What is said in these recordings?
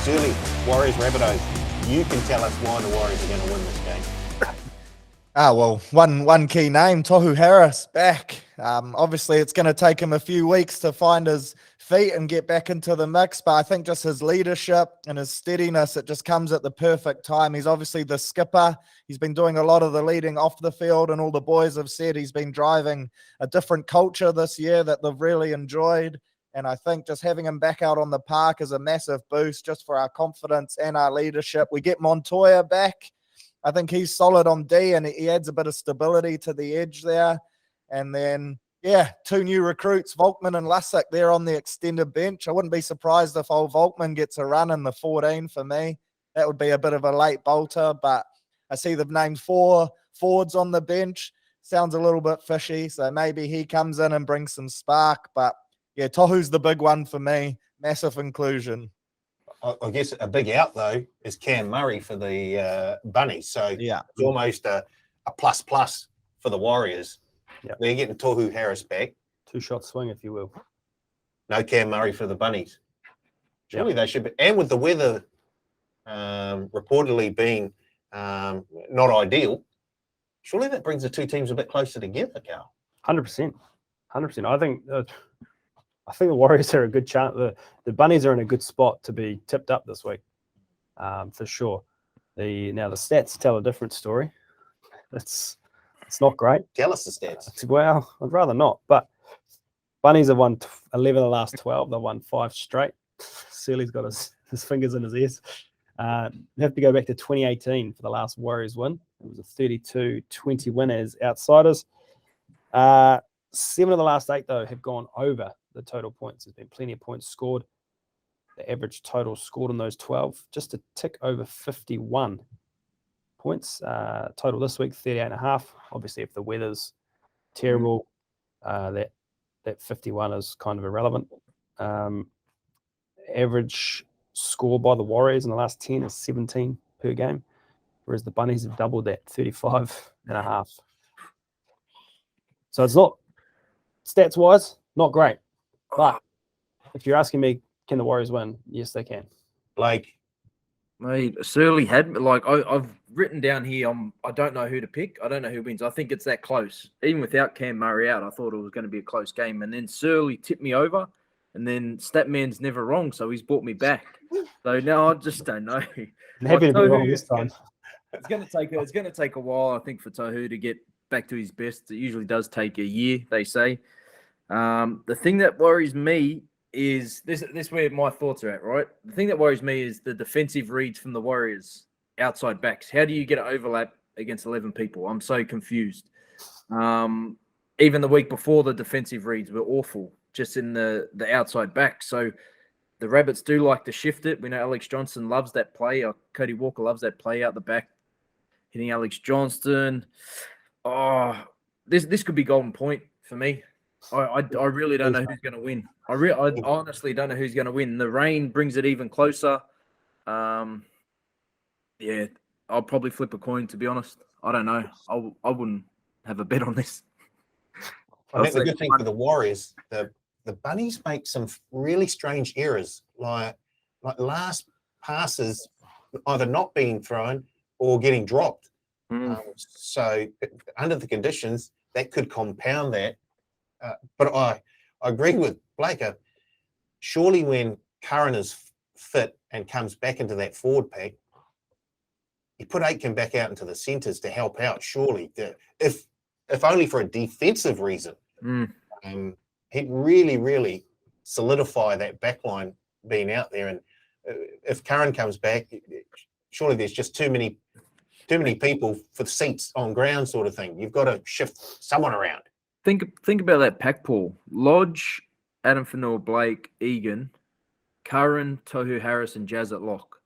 Surely, Warriors, Rabbitohs, you can tell us why the Warriors are going to win this game. Well, one key name, Tohu Harris, back. Obviously, it's going to take him a few weeks to find his feet and get back into the mix, but I think just his leadership and his steadiness, it just comes at the perfect time. He's obviously the skipper. He's been doing a lot of the leading off the field, and all the boys have said he's been driving a different culture this year that they've really enjoyed. And I think just having him back out on the park is a massive boost just for our confidence and our leadership. We get Montoya back. I think he's solid on D, and he adds a bit of stability to the edge there. And then, two new recruits, Volkman and Lussick, they're on the extended bench. I wouldn't be surprised if old Volkman gets a run in the 14 for me. That would be a bit of a late bolter, but I see they've named 4 forwards on the bench. Sounds a little bit fishy, so maybe he comes in and brings some spark. But, Tohu's the big one for me. Massive inclusion. I guess a big out, though, is Cam Murray for the Bunnies. So it's almost a plus for the Warriors. Yep. They're getting Tohu Harris back. 2-shot swing, if you will. No Cam Murray for the Bunnies. Surely they should be. And with the weather reportedly being not ideal, surely that brings the two teams a bit closer together, Carl. 100%. 100%. I think the Warriors are a good chance. The Bunnies are in a good spot to be tipped up this week, for sure. Now the stats tell a different story. It's not great. Tell us the stats. Well, I'd rather not. But Bunnies have won 11 of the last 12. They've won 5 straight. Sealy's got his fingers in his ears. They have to go back to 2018 for the last Warriors win. It was a 32-20 win as outsiders. 7 of the last 8, though, have gone over the total points. There's been plenty of points scored. The average total scored in those 12, just a tick over 51 points. Total this week, 38.5. Obviously, if the weather's terrible, that 51 is kind of irrelevant. Average score by the Warriors in the last 10 is 17 per game, whereas the Bunnies have doubled that, 35.5. So it's not, stats-wise, not great. But if you're asking me, can the Warriors win? Yes, they can. Blake? Mate, Surly had, I've written down here, I don't know who to pick. I don't know who wins. I think it's that close. Even without Cam Murray out, I thought it was going to be a close game. And then Surly tipped me over, and then Statman's never wrong, so he's brought me back. So now I just don't know. I'm happy to be wrong this time. It's going to take a while, I think, for Tohu to get back to his best. It usually does take a year, they say. The thing that worries me is this is where my thoughts are at, right? The thing that worries me is the defensive reads from the Warriors outside backs. How do you get an overlap against 11 people? I'm so confused. Even the week before, the defensive reads were awful, just in the outside back. So the Rabbits do like to shift it. We know Alex Johnson loves that play. Cody Walker loves that play out the back, hitting Alex Johnston. Oh, this could be golden point for me. I really don't know who's going to win. I honestly don't know who's going to win. The rain brings it even closer. I'll probably flip a coin, to be honest. I don't know. I wouldn't have a bet on this. I think the good thing for the Warriors, the Bunnies make some really strange errors, like last passes either not being thrown or getting dropped. So under the conditions, that could compound that. But I agree with Blake. Surely when Curran is fit and comes back into that forward pack, you put Aitken back out into the centres to help out, surely. If only for a defensive reason. He'd really, really solidify that backline being out there. And if Curran comes back, surely there's just too many people for the seats on ground sort of thing. You've got to shift someone around. Think about that pack pool. Lodge, Adam Fanor, Blake, Egan, Curran, Tohu Harris, and Jazz at lock.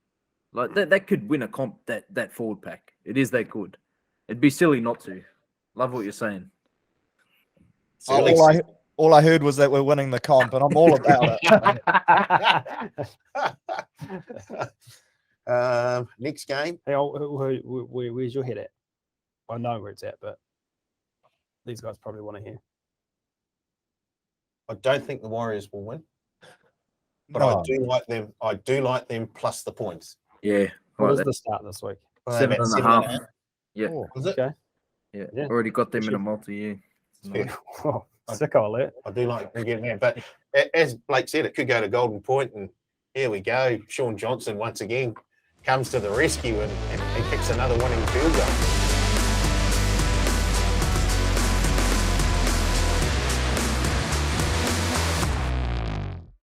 Like that could win a comp, that forward pack. It is that good. It'd be silly not to. Love what you're saying. All I heard was that we're winning the comp, and I'm all about it. Next game. Hey, where's your head at? I know where it's at, but these guys probably want to hear. I don't think the Warriors will win. but No. I do like them. I do like them plus the points. Yeah. What Right, was that- the start this week? Seven About and a 7.5. half. Yeah. Oh, Was it? okay. Yeah. Yeah. Already got them in a Actually- multi-year. Yeah. Oh, sicko alert. I do like them getting there. But as Blake said, it could go to Golden Point, and here we go. Sean Johnson once again comes to the rescue and kicks another winning field goal.